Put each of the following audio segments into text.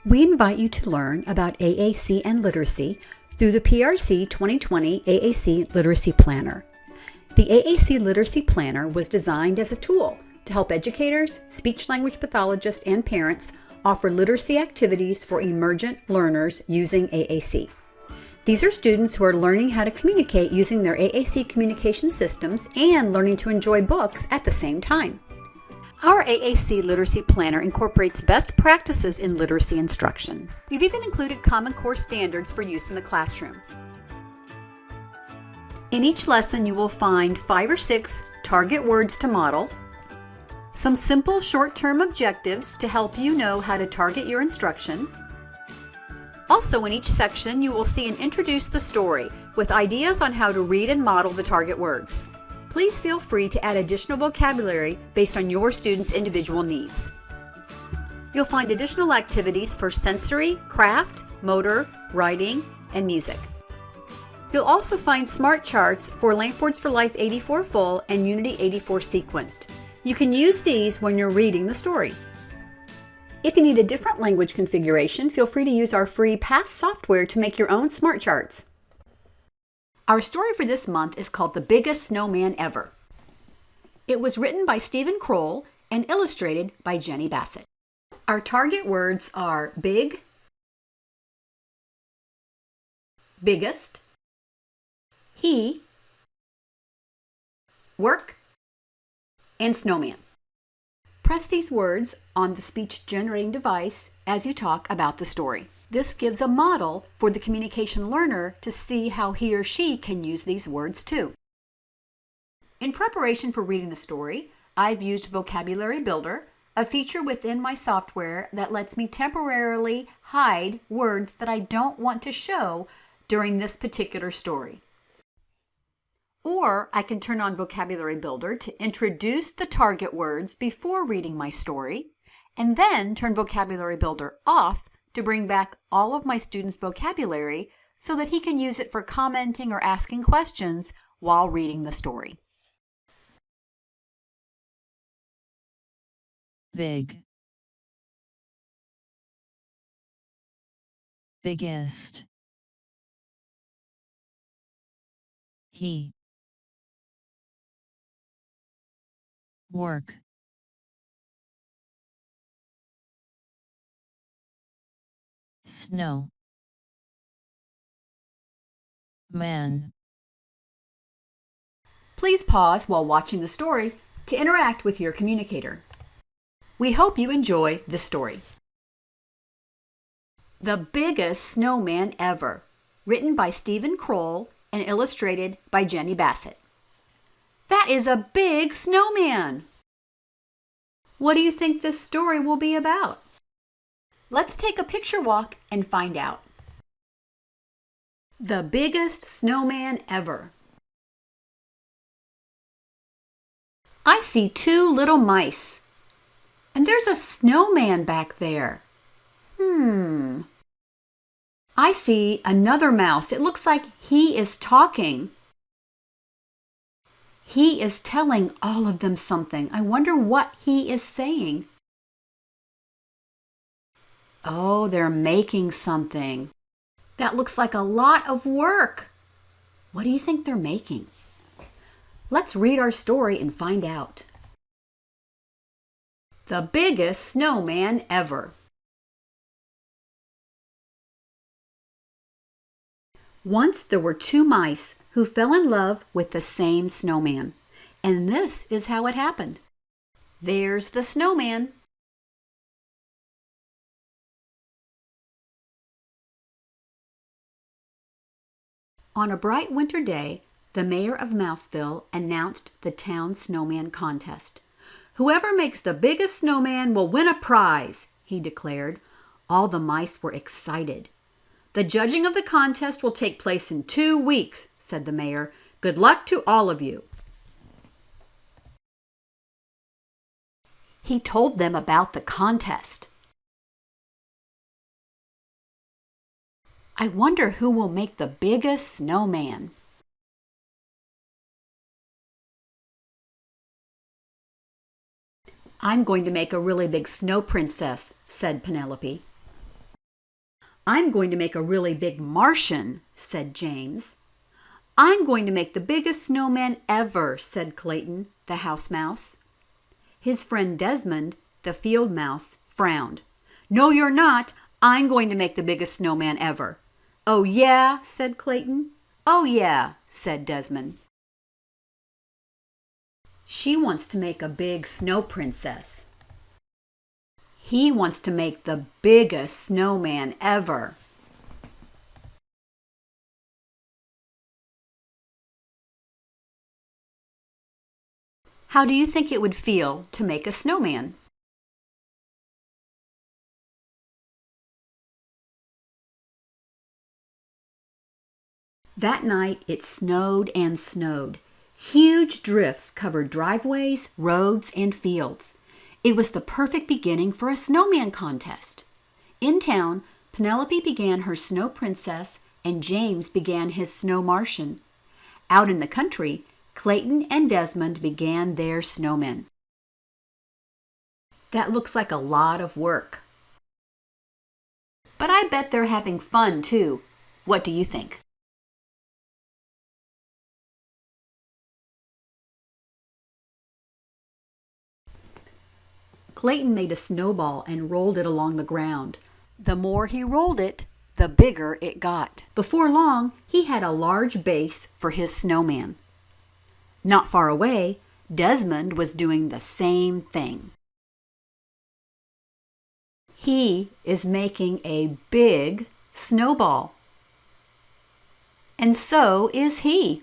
We invite you to learn about AAC and literacy through the PRC 2020 AAC Literacy Planner. The AAC Literacy Planner was designed as a tool to help educators, speech-language pathologists, and parents offer literacy activities for emergent learners using AAC. These are students who are learning how to communicate using their AAC communication systems and learning to enjoy books at the same time. Our AAC Literacy Planner incorporates best practices in literacy instruction. We've even included Common Core standards for use in the classroom. In each lesson, you will find 5 or 6 target words to model, some simple short-term objectives to help you know how to target your instruction. Also, in each section, you will see and introduce the story with ideas on how to read and model the target words. Please feel free to add additional vocabulary based on your students' individual needs. You'll find additional activities for sensory, craft, motor, writing, and music. You'll also find smart charts for Lampboards for Life 84 Full and Unity 84 Sequenced. You can use these when you're reading the story. If you need a different language configuration, feel free to use our free PASS software to make your own smart charts. Our story for this month is called The Biggest Snowman Ever. It was written by Stephen Kroll and illustrated by Jenny Bassett. Our target words are big, biggest, he, work, and snowman. Press these words on the speech generating device as you talk about the story. This gives a model for the communication learner to see how he or she can use these words too. In preparation for reading the story, I've used Vocabulary Builder, a feature within my software that lets me temporarily hide words that I don't want to show during this particular story. Or I can turn on Vocabulary Builder to introduce the target words before reading my story, and then turn Vocabulary Builder off to bring back all of my students' vocabulary so that he can use it for commenting or asking questions while reading the story. Big, biggest, he, work, snow, man. Please pause while watching the story to interact with your communicator. We hope you enjoy this story. The Biggest Snowman Ever, written by Stephen Kroll and illustrated by Jenny Bassett. That is a big snowman! What do you think this story will be about? Let's take a picture walk and find out. The Biggest Snowman Ever. I see 2 little mice. And there's a snowman back there. I see another mouse. It looks like he is talking. He is telling all of them something. I wonder what he is saying. Oh, they're making something. That looks like a lot of work. What do you think they're making? Let's read our story and find out. The Biggest Snowman Ever. Once there were 2 mice who fell in love with the same snowman. And this is how it happened. There's the snowman. On a bright winter day, the mayor of Mouseville announced the town snowman contest. Whoever makes the biggest snowman will win a prize, he declared. All the mice were excited. The judging of the contest will take place in 2 weeks, said the mayor. Good luck to all of you. He told them about the contest. I wonder who will make the biggest snowman. I'm going to make a really big snow princess, said Penelope. I'm going to make a really big Martian, said James. I'm going to make the biggest snowman ever, said Clayton, the house mouse. His friend Desmond, the field mouse, frowned. No, you're not. I'm going to make the biggest snowman ever. Oh, yeah, said Clayton. Oh, yeah, said Desmond. She wants to make a big snow princess. He wants to make the biggest snowman ever. How do you think it would feel to make a snowman? That night it snowed and snowed. Huge drifts covered driveways, roads, and fields. It was the perfect beginning for a snowman contest. In town, Penelope began her snow princess and James began his snow Martian. Out in the country, Clayton and Desmond began their snowmen. That looks like a lot of work. But I bet they're having fun too. What do you think? Clayton made a snowball and rolled it along the ground. The more he rolled it, the bigger it got. Before long, he had a large base for his snowman. Not far away, Desmond was doing the same thing. He is making a big snowball. And so is he.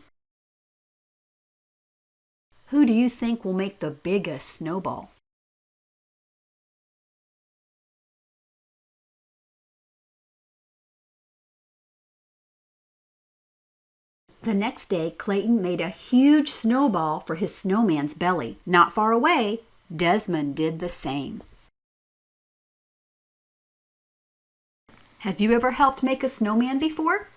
Who do you think will make the biggest snowball? The next day, Clayton made a huge snowball for his snowman's belly. Not far away, Desmond did the same. Have you ever helped make a snowman before?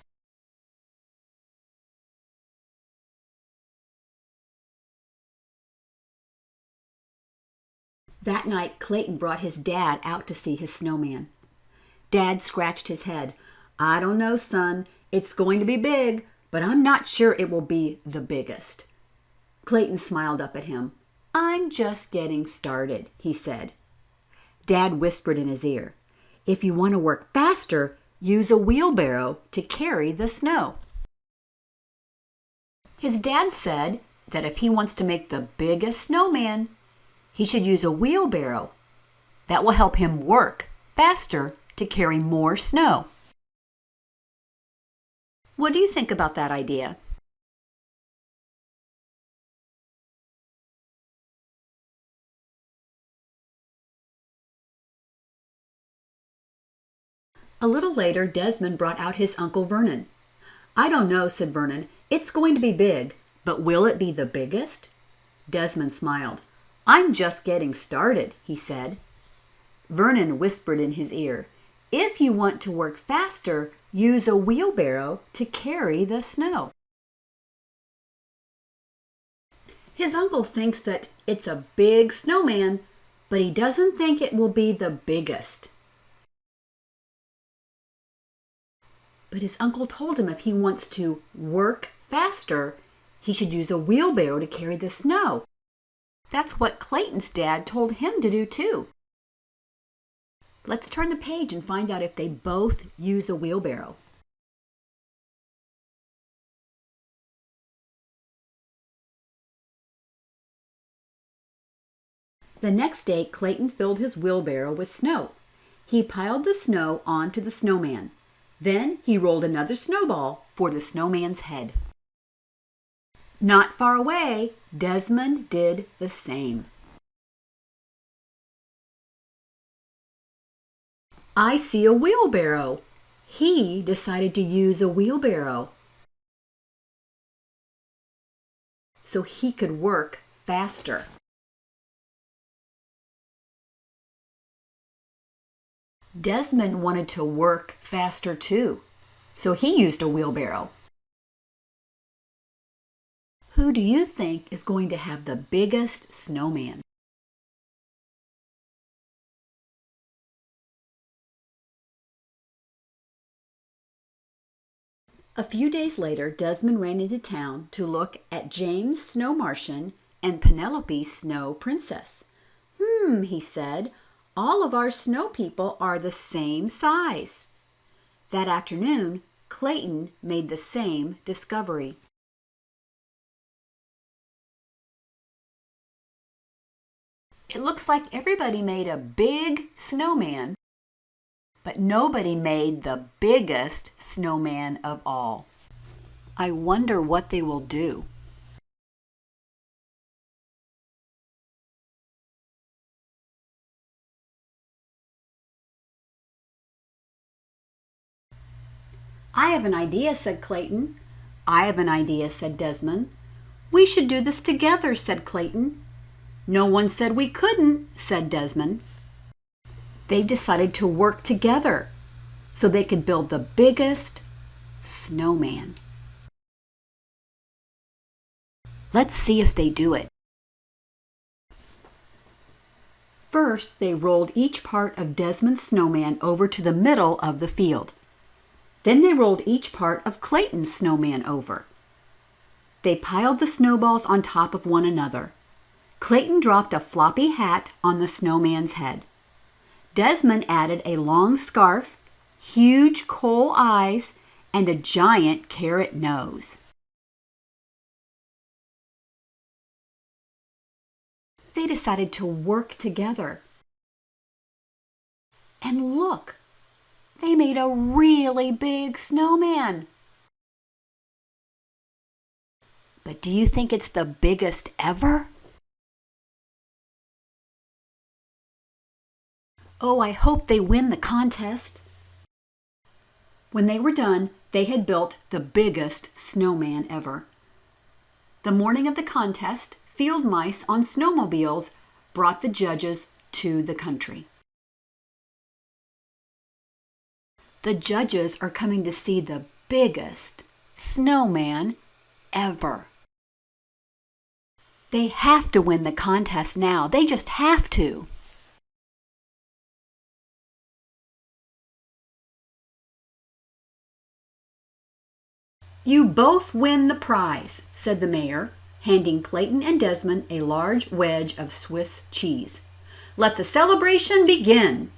That night, Clayton brought his dad out to see his snowman. Dad scratched his head. I don't know, son. It's going to be big, but I'm not sure it will be the biggest. Clayton smiled up at him. I'm just getting started, he said. Dad whispered in his ear, if you want to work faster, use a wheelbarrow to carry the snow. His dad said that if he wants to make the biggest snowman, he should use a wheelbarrow. That will help him work faster to carry more snow. What do you think about that idea? A little later, Desmond brought out his Uncle Vernon. I don't know, said Vernon. It's going to be big, but will it be the biggest? Desmond smiled. I'm just getting started, he said. Vernon whispered in his ear, if you want to work faster, use a wheelbarrow to carry the snow. His uncle thinks that it's a big snowman, but he doesn't think it will be the biggest. But his uncle told him if he wants to work faster, he should use a wheelbarrow to carry the snow. That's what Clayton's dad told him to do too. Let's turn the page and find out if they both use a wheelbarrow. The next day, Clayton filled his wheelbarrow with snow. He piled the snow onto the snowman. Then he rolled another snowball for the snowman's head. Not far away, Desmond did the same. I see a wheelbarrow. He decided to use a wheelbarrow so he could work faster. Desmond wanted to work faster too, so he used a wheelbarrow. Who do you think is going to have the biggest snowman? A few days later, Desmond ran into town to look at James Snow Martian and Penelope Snow Princess. He said, all of our snow people are the same size. That afternoon, Clayton made the same discovery. It looks like everybody made a big snowman, but nobody made the biggest snowman of all. I wonder what they will do. I have an idea, said Clayton. I have an idea, said Desmond. We should do this together, said Clayton. No one said we couldn't, said Desmond. They decided to work together so they could build the biggest snowman. Let's see if they do it. First, they rolled each part of Desmond's snowman over to the middle of the field. Then they rolled each part of Clayton's snowman over. They piled the snowballs on top of one another. Clayton dropped a floppy hat on the snowman's head. Desmond added a long scarf, huge coal eyes, and a giant carrot nose. They decided to work together. And look, they made a really big snowman. But do you think it's the biggest ever? Oh, I hope they win the contest. When they were done, they had built the biggest snowman ever. The morning of the contest, field mice on snowmobiles brought the judges to the country. The judges are coming to see the biggest snowman ever. They have to win the contest now. They just have to. You both win the prize, said the mayor, handing Clayton and Desmond a large wedge of Swiss cheese. Let the celebration begin.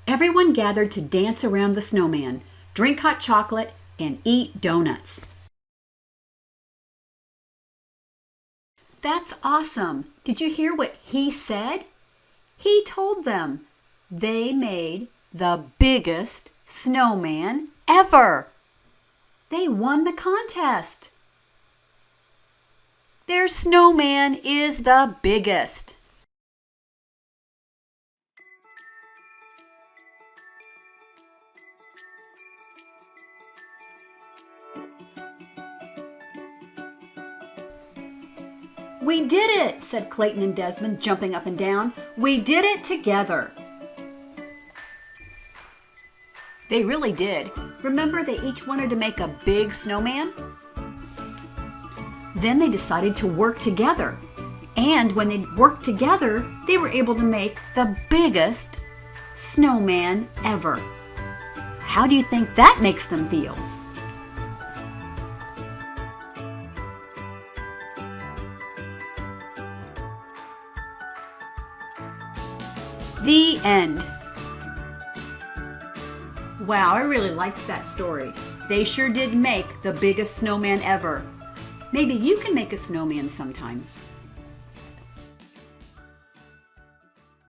Everyone gathered to dance around the snowman, drink hot chocolate, and eat donuts. That's awesome. Did you hear what he said? He told them they made the biggest snowman ever. They won the contest. Their snowman is the biggest. We did it, said Clayton and Desmond, jumping up and down. We did it together. They really did. Remember, they each wanted to make a big snowman? Then they decided to work together. And when they worked together, they were able to make the biggest snowman ever. How do you think that makes them feel? The end. Wow, I really liked that story. They sure did make the biggest snowman ever. Maybe you can make a snowman sometime.